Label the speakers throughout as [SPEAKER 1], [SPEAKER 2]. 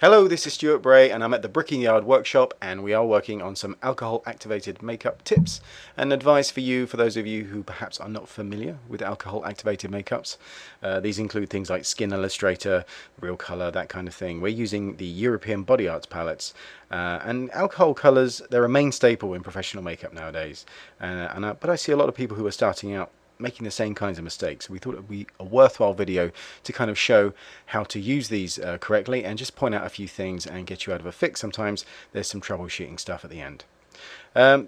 [SPEAKER 1] Hello, this is Stuart Bray and I'm at the Brick and Yard workshop, and we are working on some alcohol activated makeup tips and advice for you, for those of you who perhaps are not familiar with alcohol activated makeups. These include things like Skin Illustrator, Real Colour, that kind of thing. We're using the European Body Arts palettes, and alcohol colours, they're a main staple in professional makeup nowadays, but I see a lot of people who are starting out making the same kinds of mistakes. We thought it would be a worthwhile video to kind of show how to use these correctly and just point out a few things and get you out of a fix. Sometimes there's some troubleshooting stuff at the end.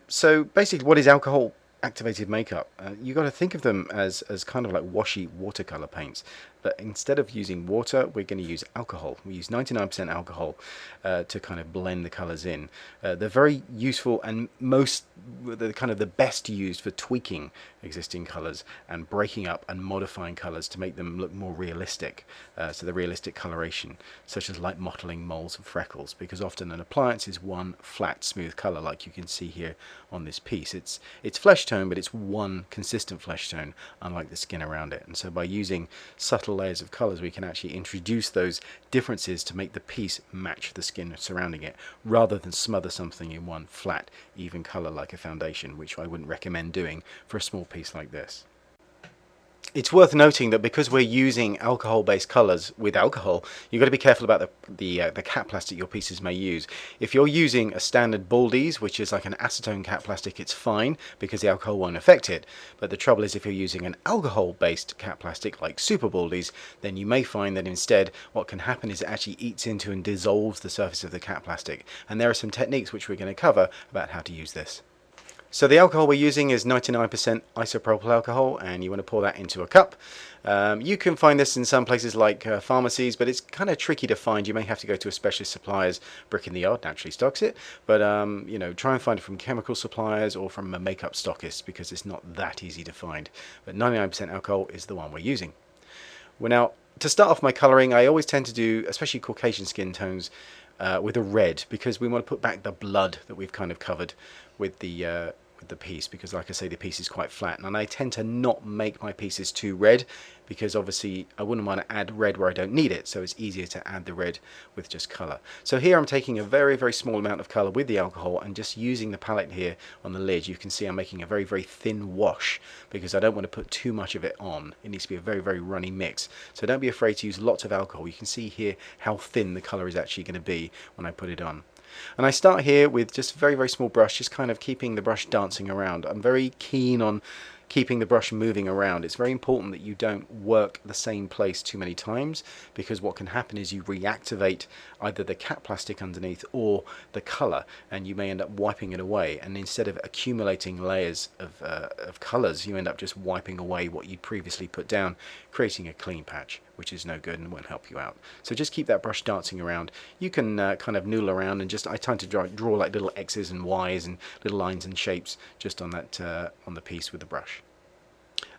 [SPEAKER 1] So basically, what is alcohol activated makeup? You've got to think of them as kind of like washy watercolor paints, but instead of using water, we're going to use alcohol. We use 99% alcohol to kind of blend the colors in. They're very useful, and they're kind of the best used for tweaking existing colors and breaking up and modifying colors to make them look more realistic. So the realistic coloration, such as like mottling moles and freckles, because often an appliance is one flat smooth color, like you can see here on this piece. It's flesh tone, but it's one consistent flesh tone, unlike the skin around it. And so by using subtle layers of colors, we can actually introduce those differences to make the piece match the skin surrounding it, rather than smother something in one flat even color like a foundation, which I wouldn't recommend doing for a small piece like this. It's worth noting that because we're using alcohol-based colors with alcohol, you've got to be careful about the cap plastic your pieces may use. If you're using a standard Baldies, which is like an acetone cap plastic, it's fine because the alcohol won't affect it. But the trouble is, if you're using an alcohol-based cap plastic like Super Baldies, then you may find that instead what can happen is it actually eats into and dissolves the surface of the cap plastic. And there are some techniques which we're going to cover about how to use this. So the alcohol we're using is 99% isopropyl alcohol, and you want to pour that into a cup. You can find this in some places like pharmacies, but it's kind of tricky to find. You may have to go to a specialist supplier's. Brick in the Yard naturally stocks it, but you know, try and find it from chemical suppliers or from a makeup stockist, because it's not that easy to find. But 99% alcohol is the one we're using. Well, now, to start off my colouring, I always tend to do, especially Caucasian skin tones, with a red, because we want to put back the blood that we've kind of covered with the piece, because like I say, the piece is quite flat, and I tend to not make my pieces too red, because obviously I wouldn't want to add red where I don't need it, so it's easier to add the red with just colour. So here I'm taking a very, very small amount of colour with the alcohol and just using the palette here on the lid. You can see I'm making a very, very thin wash, because I don't want to put too much of it on. It needs to be a very, very runny mix. So don't be afraid to use lots of alcohol. You can see here how thin the colour is actually going to be when I put it on. And I start here with just a very, very small brush, just kind of keeping the brush dancing around. I'm very keen on keeping the brush moving around. It's very important that you don't work the same place too many times, because what can happen is you reactivate either the cap plastic underneath or the colour, and you may end up wiping it away, and instead of accumulating layers of colours, you end up just wiping away what you'd previously put down, creating a clean patch, which is no good and won't help you out. So just keep that brush dancing around. You can kind of noodle around and just, I tend to draw like little X's and Y's and little lines and shapes just on that on the piece with the brush.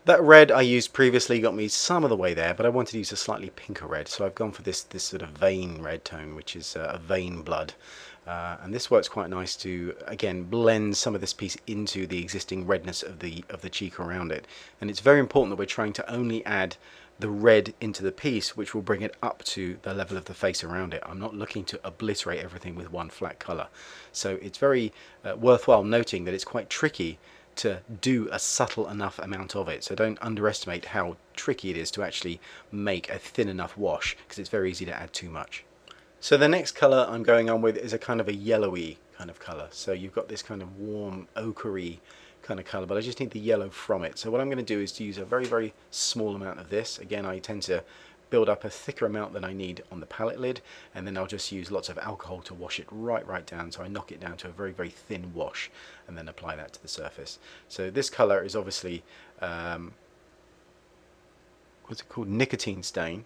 [SPEAKER 1] That red I used previously got me some of the way there, but I wanted to use a slightly pinker red, so I've gone for this sort of vein red tone, which is a vein blood. And this works quite nice to, again, blend some of this piece into the existing redness of the cheek around it. And it's very important that we're trying to only add the red into the piece, which will bring it up to the level of the face around it. I'm not looking to obliterate everything with one flat colour. So it's very worthwhile noting that it's quite tricky to do a subtle enough amount of it. So don't underestimate how tricky it is to actually make a thin enough wash, because it's very easy to add too much. So the next colour I'm going on with is a kind of a yellowy kind of colour. So you've got this kind of warm ochre-y kind of colour, but I just need the yellow from it. So what I'm going to do is to use a very, very small amount of this. Again, I tend to build up a thicker amount than I need on the palette lid, and then I'll just use lots of alcohol to wash it right down. So I knock it down to a very, very thin wash and then apply that to the surface. So this colour is obviously what's it called, nicotine stain.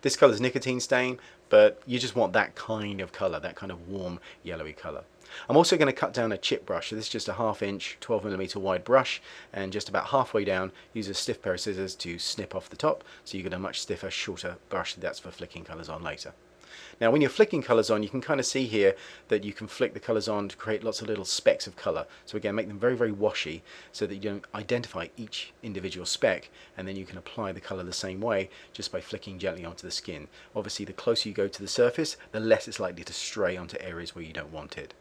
[SPEAKER 1] This colour is nicotine stain, but you just want that kind of colour, that kind of warm yellowy colour. I'm also going to cut down a chip brush. So this is just a 1/2 inch 12mm wide brush, and just about halfway down use a stiff pair of scissors to snip off the top, so you get a much stiffer, shorter brush. That's for flicking colours on later. Now when you're flicking colours on, you can kind of see here that you can flick the colours on to create lots of little specks of colour. So again, make them very, very washy so that you don't identify each individual speck, and then you can apply the colour the same way just by flicking gently onto the skin. Obviously the closer you go to the surface, the less it's likely to stray onto areas where you don't want it.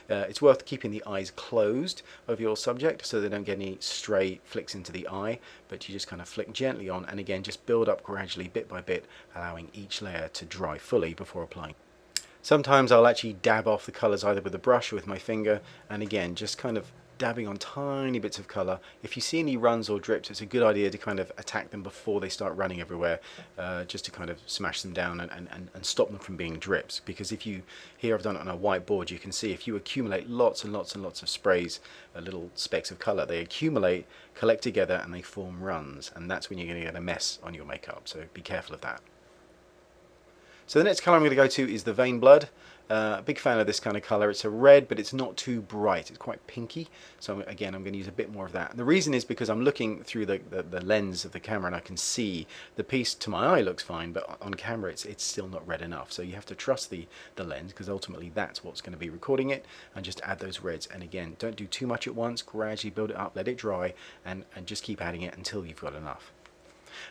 [SPEAKER 1] It's worth keeping the eyes closed of your subject so they don't get any stray flicks into the eye, but you just kind of flick gently on, and again just build up gradually bit by bit, allowing each layer to dry fully before applying. Sometimes I'll actually dab off the colours either with a brush or with my finger, and again just kind of dabbing on tiny bits of colour. If you see any runs or drips, it's a good idea to kind of attack them before they start running everywhere, just to kind of smash them down and stop them from being drips. Because if you, here I've done it on a whiteboard, you can see if you accumulate lots and lots and lots of sprays, little specks of colour, they accumulate, collect together, and they form runs, and that's when you're going to get a mess on your makeup, so be careful of that. So the next colour I'm going to go to is the Vein Blood. Big fan of this kind of colour. It's a red, but it's not too bright. It's quite pinky. So again, I'm going to use a bit more of that. And the reason is because I'm looking through the lens of the camera, and I can see the piece to my eye looks fine, but on camera it's still not red enough. So you have to trust the lens, because ultimately that's what's going to be recording it, and just add those reds. And again, don't do too much at once. Gradually build it up, let it dry, and just keep adding it until you've got enough.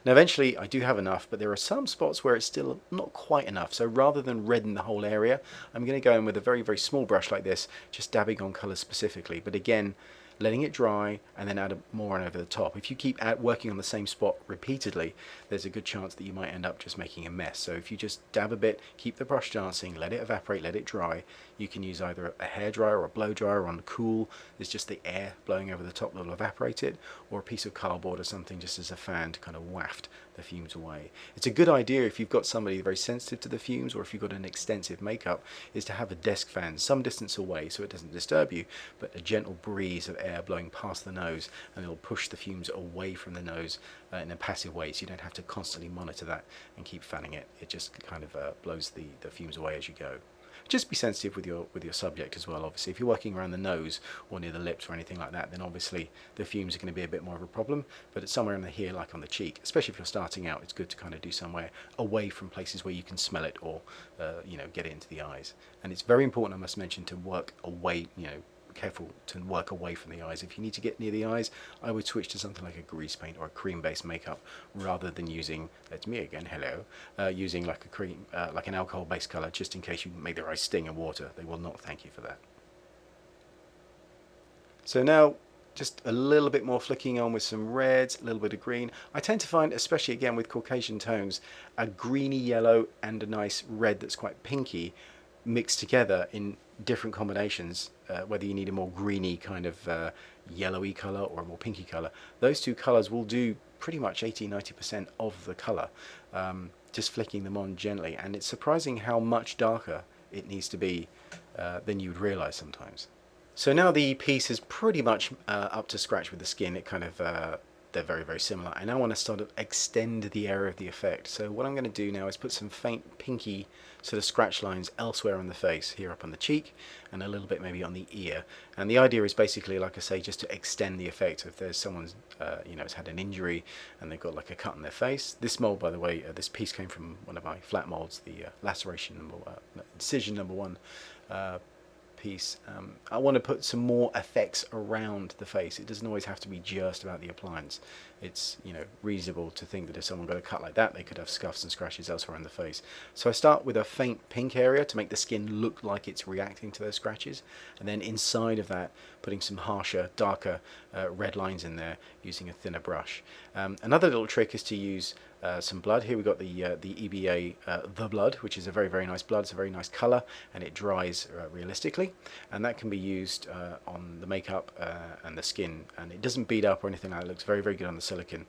[SPEAKER 1] Now eventually I do have enough, but there are some spots where it's still not quite enough. So rather than redden the whole area, I'm going to go in with a very, very small brush like this, just dabbing on colours specifically. But again, letting it dry and then add more on over the top. If you keep working on the same spot repeatedly, there's a good chance that you might end up just making a mess. So if you just dab a bit, keep the brush dancing, let it evaporate, let it dry. You can use either a hairdryer or a blow dryer on cool. There's just the air blowing over the top that will evaporate it, or a piece of cardboard or something just as a fan to kind of waft the fumes away. It's a good idea if you've got somebody very sensitive to the fumes, or if you've got an extensive makeup, is to have a desk fan some distance away so it doesn't disturb you, but a gentle breeze of air blowing past the nose, and it'll push the fumes away from the nose in a passive way, so you don't have to constantly monitor that and keep fanning it. It just kind of blows the fumes away as you go. Just be sensitive with your subject as well. Obviously if you're working around the nose or near the lips or anything like that, then obviously the fumes are going to be a bit more of a problem. But it's somewhere in the here, like on the cheek, especially if you're starting out, it's good to kind of do somewhere away from places where you can smell it, or you know, get it into the eyes. And it's very important, I must mention, to work away, you know, careful to work away from the eyes. If you need to get near the eyes, I would switch to something like a grease paint or a cream based makeup, rather than using, that's me again, hello, using like a cream, like an alcohol based colour, just in case you make their eyes sting in water. They will not thank you for that. So now just a little bit more flicking on with some reds, a little bit of green. I tend to find, especially again with Caucasian tones, a greeny yellow and a nice red that's quite pinky mixed together in different combinations, whether you need a more greeny kind of yellowy colour or a more pinky colour. Those two colours will do pretty much 80–90% of the colour, just flicking them on gently, and it's surprising how much darker it needs to be than you would realise sometimes. So now the piece is pretty much up to scratch with the skin. It kind of they're very, very similar. I now want to sort of extend the area of the effect. So what I'm going to do now is put some faint pinky sort of scratch lines elsewhere on the face, here up on the cheek, and a little bit maybe on the ear. And the idea is basically, like I say, just to extend the effect. If there's someone's, you know, has had an injury and they've got like a cut on their face. This mold, by the way, this piece came from one of my flat molds, the laceration incision number 1 piece. I want to put some more effects around the face. It doesn't always have to be just about the appliance. It's, you know, reasonable to think that if someone got a cut like that, they could have scuffs and scratches elsewhere on the face. So I start with a faint pink area to make the skin look like it's reacting to those scratches, and then inside of that putting some harsher, darker red lines in there using a thinner brush. Another little trick is to use some blood. Here we've got the EBA The Blood, which is a very, very nice blood. It's a very nice colour, and it dries realistically, and that can be used on the makeup and the skin, and it doesn't bead up or anything like that. It looks very, very good on the silicone.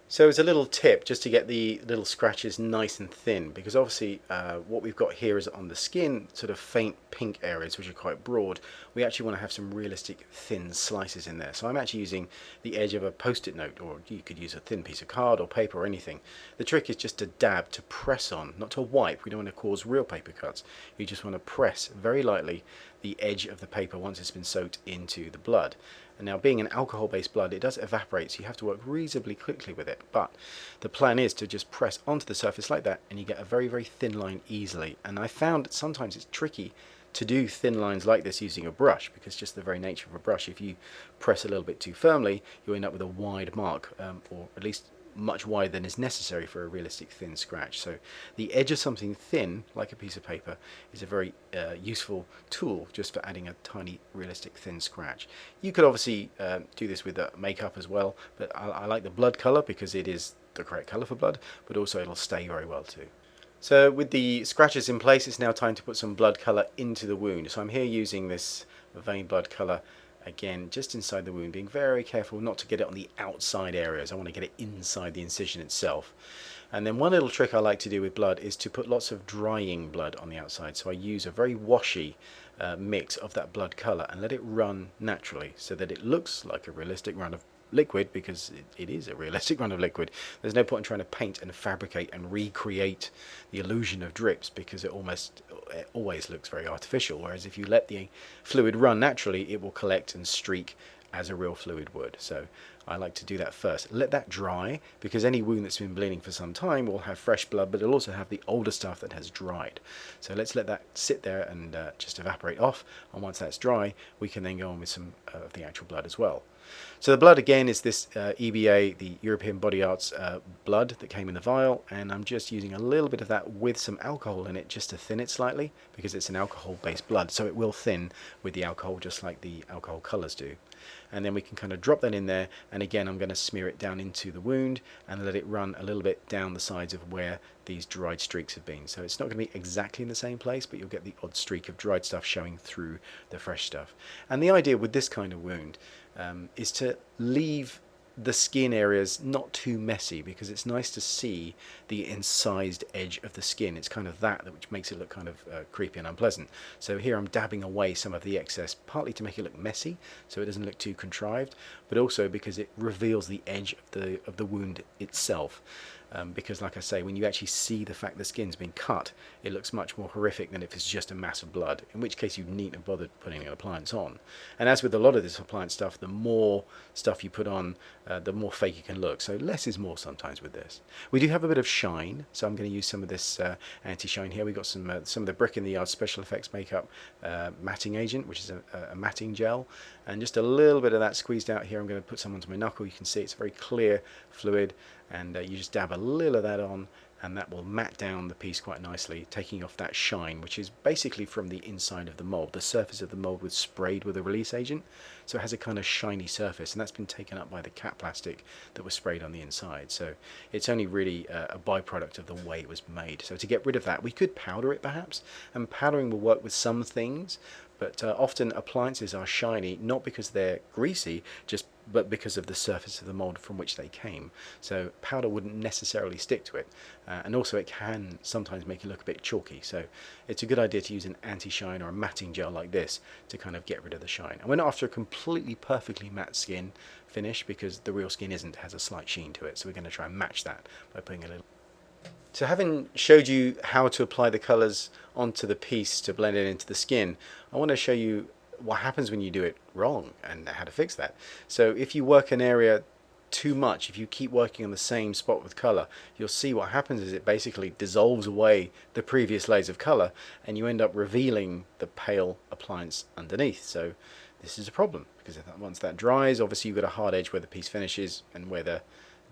[SPEAKER 1] So as a little tip, just to get the little scratches nice and thin, because obviously what we've got here is on the skin, sort of faint pink areas which are quite broad. We actually want to have some realistic thin slices in there. So I'm actually using the edge of a post-it note, or you could use a thin piece of card or paper or anything. The trick is just to dab, to press on, not to wipe. We don't want to cause real paper cuts. You just want to press very lightly the edge of the paper once it's been soaked into the blood. And now, being an alcohol-based blood, it does evaporate, so you have to work reasonably quickly with it. But the plan is to just press onto the surface like that, and you get a very, very thin line easily. And I found that sometimes it's tricky to do thin lines like this using a brush, because just the very nature of a brush, if you press a little bit too firmly, you end up with a wide mark, or at least much wider than is necessary for a realistic thin scratch. So the edge of something thin, like a piece of paper, is a very useful tool just for adding a tiny realistic thin scratch. You could obviously do this with makeup as well, but I like the blood color because it is the correct color for blood, but also it'll stay very well too. So with the scratches in place, it's now time to put some blood colour into the wound. So I'm here using this vein blood colour, again, just inside the wound, being very careful not to get it on the outside areas. I want to get it inside the incision itself. And then one little trick I like to do with blood is to put lots of drying blood on the outside. So I use a very washy mix of that blood colour and let it run naturally so that it looks like a realistic run of liquid, because it is a realistic run of liquid. There's no point in trying to paint and fabricate and recreate the illusion of drips, because it always looks very artificial, whereas if you let the fluid run naturally, it will collect and streak as a real fluid would. So I like to do that first. Let that dry, because any wound that's been bleeding for some time will have fresh blood, but it'll also have the older stuff that has dried. So let's let that sit there and just evaporate off, and once that's dry, we can then go on with some of the actual blood as well. So the blood again is this EBA, the European Body Arts blood that came in the vial, and I'm just using a little bit of that with some alcohol in it just to thin it slightly, because it's an alcohol-based blood, so it will thin with the alcohol just like the alcohol colours do. And then we can kind of drop that in there, and again I'm going to smear it down into the wound and let it run a little bit down the sides of where these dried streaks have been. So it's not going to be exactly in the same place, but you'll get the odd streak of dried stuff showing through the fresh stuff. And the idea with this kind of wound is to leave the skin areas not too messy, because it's nice to see the incised edge of the skin. It's kind of that which makes it look kind of creepy and unpleasant. So here I'm dabbing away some of the excess, partly to make it look messy so it doesn't look too contrived, but also because it reveals the edge of the wound itself. Because like I say, when you actually see the fact the skin's been cut, it looks much more horrific than if it's just a mass of blood, in which case you needn't have bothered putting an appliance on. And as with a lot of this appliance stuff, the more stuff you put on, the more fake it can look. So less is more sometimes with this. We do have a bit of shine, so I'm going to use some of this anti-shine here. We've got some of the Brick in the Yard Special Effects Makeup matting agent, which is a matting gel, and just a little bit of that squeezed out here. I'm going to put some onto my knuckle. You can see it's a very clear fluid, and you just dab a little of that on, and that will matte down the piece quite nicely, taking off that shine, which is basically from the inside of the mold. The surface of the mold was sprayed with a release agent, so it has a kind of shiny surface, and that's been taken up by the cap plastic that was sprayed on the inside. So it's only really a byproduct of the way it was made. So to get rid of that, we could powder it perhaps, and powdering will work with some things, but often appliances are shiny not because they're greasy, but because of the surface of the mold from which they came. So powder wouldn't necessarily stick to it, and also it can sometimes make it look a bit chalky. So it's a good idea to use an anti-shine or a matting gel like this to kind of get rid of the shine. And we're not after a completely perfectly matte skin finish, because the real skin has a slight sheen to it. So we're going to try and match that by putting a little. So having showed you how to apply the colours onto the piece to blend it into the skin, I want to show you what happens when you do it wrong and how to fix that. So if you work an area too much, if you keep working on the same spot with colour, you'll see what happens is it basically dissolves away the previous layers of colour, and you end up revealing the pale appliance underneath. So this is a problem, because once that dries, obviously you've got a hard edge where the piece finishes and where the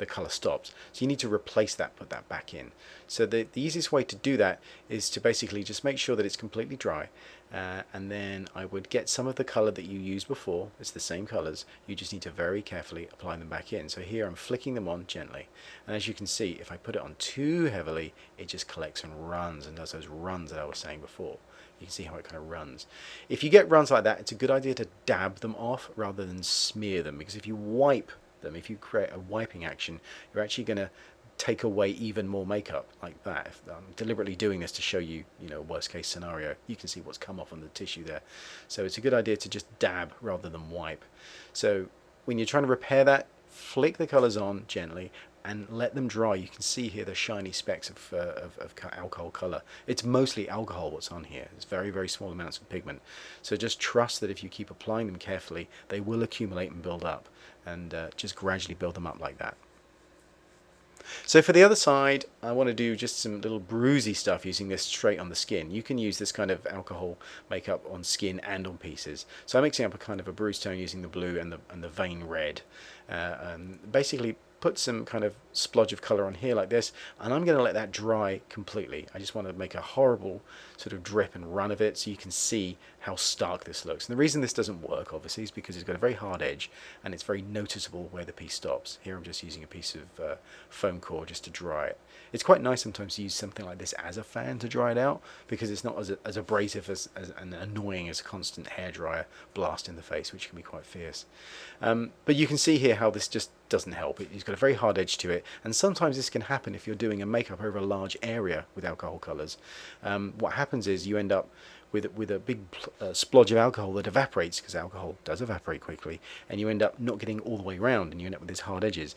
[SPEAKER 1] colour stops. So you need to replace that, put that back in. So the easiest way to do that is to basically just make sure that it's completely dry, and then I would get some of the colour that you used before. It's the same colours, you just need to very carefully apply them back in. So here I'm flicking them on gently, and as you can see, if I put it on too heavily, it just collects and runs and does those runs that I was saying before. You can see how it kind of runs. If you get runs like that, it's a good idea to dab them off rather than smear them, because if you wipe them, if you create a wiping action, you're actually going to take away even more makeup like that. If I'm deliberately doing this to show you, worst case scenario, you can see what's come off on the tissue there. So it's a good idea to just dab rather than wipe. So when you're trying to repair that, flick the colours on gently and let them dry. You can see here the shiny specks of alcohol color. It's mostly alcohol what's on here. It's very, very small amounts of pigment. So just trust that if you keep applying them carefully, they will accumulate and build up, and just gradually build them up like that. So for the other side, I want to do just some little Bruzzi stuff using this straight on the skin. You can use this kind of alcohol makeup on skin and on pieces. So I'm mixing up a kind of a bruise tone using the blue and the vein red. Basically put some kind of splodge of colour on here like this, and I'm going to let that dry completely. I just want to make a horrible sort of drip and run of it so you can see how stark this looks. And the reason this doesn't work obviously is because it's got a very hard edge and it's very noticeable where the piece stops. Here I'm just using a piece of foam core just to dry it. It's quite nice sometimes to use something like this as a fan to dry it out, because it's not as abrasive as and annoying as a constant hairdryer blast in the face, which can be quite fierce. But you can see here how this just doesn't help. It's got a very hard edge to it, and sometimes this can happen if you're doing a makeup over a large area with alcohol colours. What happens is you end up with a big splodge of alcohol that evaporates, because alcohol does evaporate quickly, and you end up not getting all the way around, and you end up with these hard edges.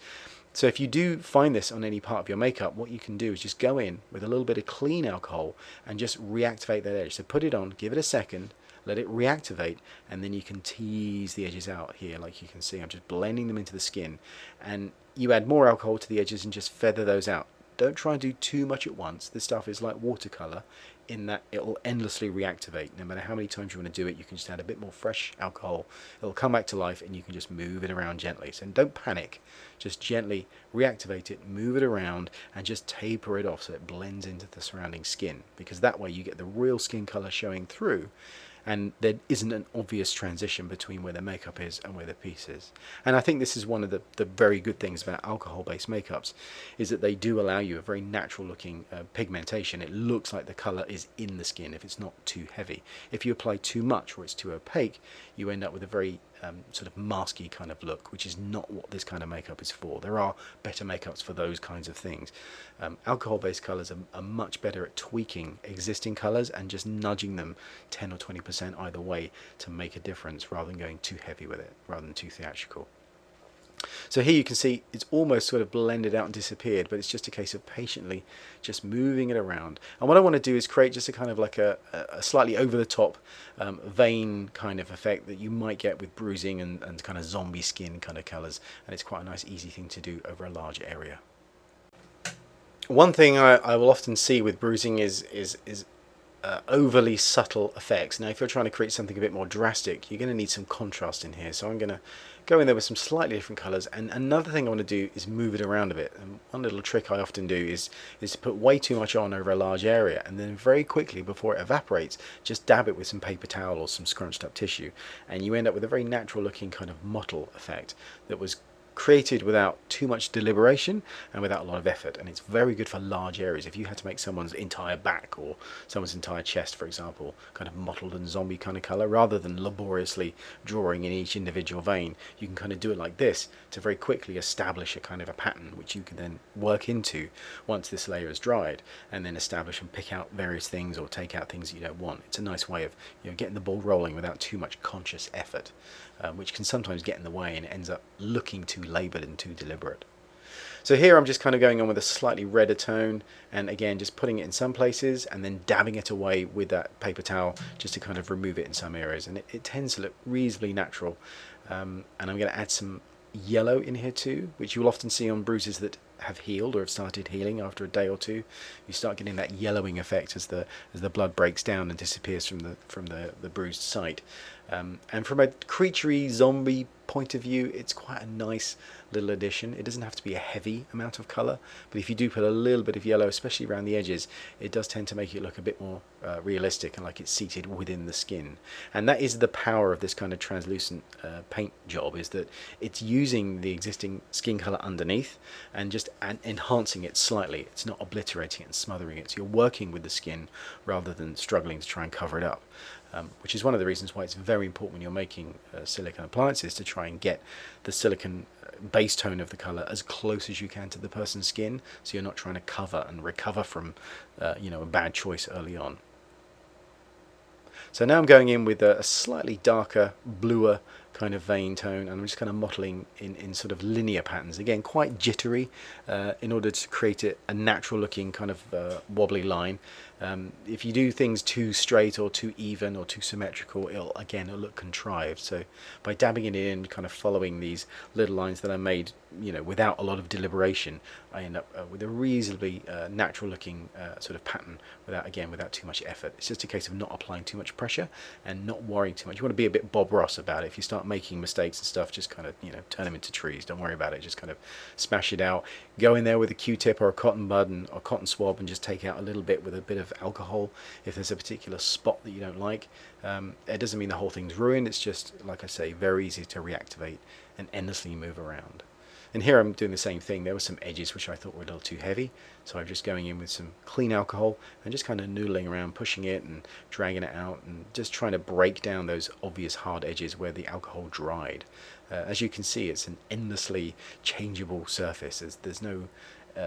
[SPEAKER 1] So if you do find this on any part of your makeup, what you can do is just go in with a little bit of clean alcohol and just reactivate that edge. So put it on, give it a second, let it reactivate, and then you can tease the edges out here. Like you can see, I'm just blending them into the skin, and you add more alcohol to the edges and just feather those out. Don't try and do too much at once. This stuff is like watercolor in that it'll endlessly reactivate. No matter how many times you want to do it, you can just add a bit more fresh alcohol. It'll come back to life, and you can just move it around gently. So don't panic. Just gently reactivate it, move it around, and just taper it off so it blends into the surrounding skin, because that way you get the real skin color showing through, and there isn't an obvious transition between where the makeup is and where the piece is. And I think this is one of the very good things about alcohol-based makeups, is that they do allow you a very natural looking pigmentation. It looks like the colour is in the skin if it's not too heavy. If you apply too much or it's too opaque, you end up with a very sort of masky kind of look, which is not what this kind of makeup is for. There are better makeups for those kinds of things. Alcohol-based colours are much better at tweaking existing colours and just nudging them 10 or 20% either way to make a difference, rather than going too heavy with it, rather than too theatrical. So here you can see it's almost sort of blended out and disappeared, but it's just a case of patiently just moving it around. And what I want to do is create just a kind of like a slightly over the top vein kind of effect that you might get with bruising and kind of zombie skin kind of colours, and it's quite a nice easy thing to do over a large area. One thing I will often see with bruising is overly subtle effects. Now if you're trying to create something a bit more drastic, you're going to need some contrast in here, so I'm going to go in there with some slightly different colours. And another thing I want to do is move it around a bit, and one little trick I often do is to put way too much on over a large area, and then very quickly before it evaporates just dab it with some paper towel or some scrunched up tissue, and you end up with a very natural looking kind of mottle effect that was created without too much deliberation and without a lot of effort. And it's very good for large areas. If you had to make someone's entire back or someone's entire chest, for example, kind of mottled and zombie kind of color, rather than laboriously drawing in each individual vein, you can kind of do it like this to very quickly establish a kind of a pattern which you can then work into once this layer is dried, and then establish and pick out various things or take out things you don't want. It's a nice way of, you know, getting the ball rolling without too much conscious effort, which can sometimes get in the way and it ends up looking too laboured and too deliberate. So here I'm just kind of going on with a slightly redder tone, and again just putting it in some places and then dabbing it away with that paper towel just to kind of remove it in some areas, and it tends to look reasonably natural. And I'm going to add some yellow in here too, which you'll often see on bruises that have healed or have started healing after a day or two. You start getting that yellowing effect as the blood breaks down and disappears from the bruised site. And from a creaturey zombie point of view, it's quite a nice little addition. It doesn't have to be a heavy amount of colour, but if you do put a little bit of yellow, especially around the edges, it does tend to make it look a bit more realistic and like it's seated within the skin. And that is the power of this kind of translucent paint job, is that it's using the existing skin colour underneath and just enhancing it slightly. It's not obliterating it and smothering it. So you're working with the skin rather than struggling to try and cover it up. Which is one of the reasons why it's very important when you're making silicone appliances to try and get the silicone base tone of the colour as close as you can to the person's skin, so you're not trying to cover and recover from you know, a bad choice early on. So now I'm going in with a slightly darker, bluer kind of vein tone, and I'm just kind of mottling in sort of linear patterns, again quite jittery, in order to create a natural looking kind of wobbly line. If you do things too straight or too even or too symmetrical, it'll look contrived. So by dabbing it in, kind of following these little lines that I made, without a lot of deliberation, I end up with a reasonably natural looking sort of pattern without too much effort. It's just a case of not applying too much pressure and not worrying too much. You want to be a bit Bob Ross about it. If you start making mistakes and stuff, just kind of turn them into trees. Don't worry about it. Just kind of smash it out. Go in there with a Q-tip or a cotton bud or cotton swab and just take out a little bit with a bit of alcohol if there's a particular spot that you don't like. It doesn't mean the whole thing's ruined. It's just, like I say, very easy to reactivate and endlessly move around. And here I'm doing the same thing. There were some edges which I thought were a little too heavy, so I'm just going in with some clean alcohol and just kind of noodling around, pushing it and dragging it out and just trying to break down those obvious hard edges where the alcohol dried. As you can see, it's an endlessly changeable surface. There's no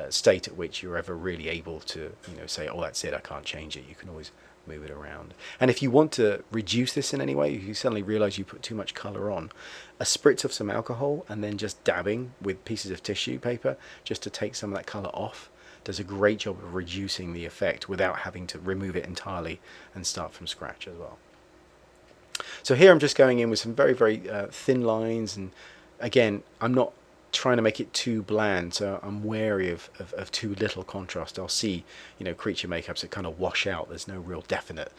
[SPEAKER 1] state at which you're ever really able to say, oh, that's it, I can't change it. You can always move it around. And if you want to reduce this in any way, if you suddenly realize you put too much color on, a spritz of some alcohol and then just dabbing with pieces of tissue paper just to take some of that color off does a great job of reducing the effect without having to remove it entirely and start from scratch as well. So here I'm just going in with some very, very thin lines, and again, I'm not trying to make it too bland, so I'm wary of too little contrast. I'll see creature makeups that kind of wash out. There's no real definite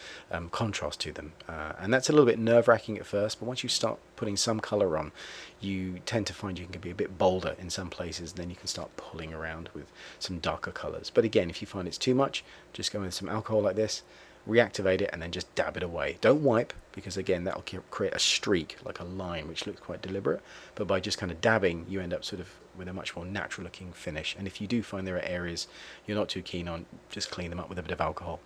[SPEAKER 1] contrast to them, and that's a little bit nerve-wracking at first, but once you start putting some color on, you tend to find you can be a bit bolder in some places, and then you can start pulling around with some darker colors. But again, if you find it's too much, just go in with some alcohol like this, reactivate it, and then just dab it away. Don't wipe, because again that'll create a streak, like a line, which looks quite deliberate, but by just kind of dabbing you end up sort of with a much more natural looking finish. And if you do find there are areas you're not too keen on, just clean them up with a bit of alcohol.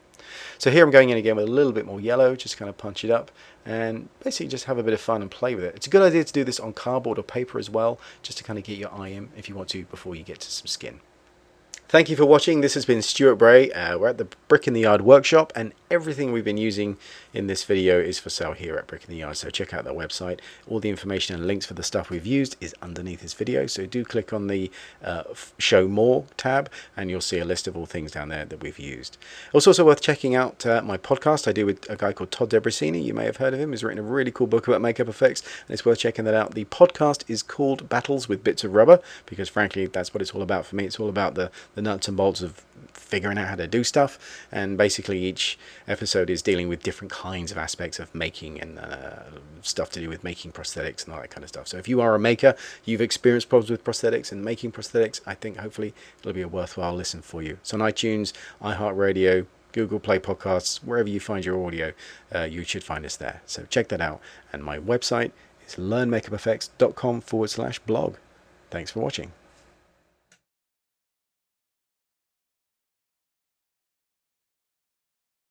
[SPEAKER 1] So here I'm going in again with a little bit more yellow, just kind of punch it up and basically just have a bit of fun and play with it. It's a good idea to do this on cardboard or paper as well, just to kind of get your eye in if you want to before you get to some skin. Thank you for watching. This has been Stuart Bray. We're at the Brick in the Yard workshop, and everything we've been using in this video is for sale here at Brick in the Yard, so check out their website. All the information and links for the stuff we've used is underneath this video, so do click on the Show More tab and you'll see a list of all things down there that we've used. It's also worth checking out my podcast I do with a guy called Todd Debrasini. You may have heard of him. He's written a really cool book about makeup effects, and it's worth checking that out. The podcast is called Battles with Bits of Rubber, because frankly that's what it's all about for me. It's all about the nuts and bolts of figuring out how to do stuff, and basically each episode is dealing with different kinds of aspects of making and stuff to do with making prosthetics and all that kind of stuff. So if you are a maker, you've experienced problems with prosthetics and making prosthetics, I think hopefully it'll be a worthwhile listen for you. So on iTunes, iHeartRadio, Google Play Podcasts, wherever you find your audio, you should find us there. So check that out. And my website is learnmakeupeffects.com/blog. Thanks for watching.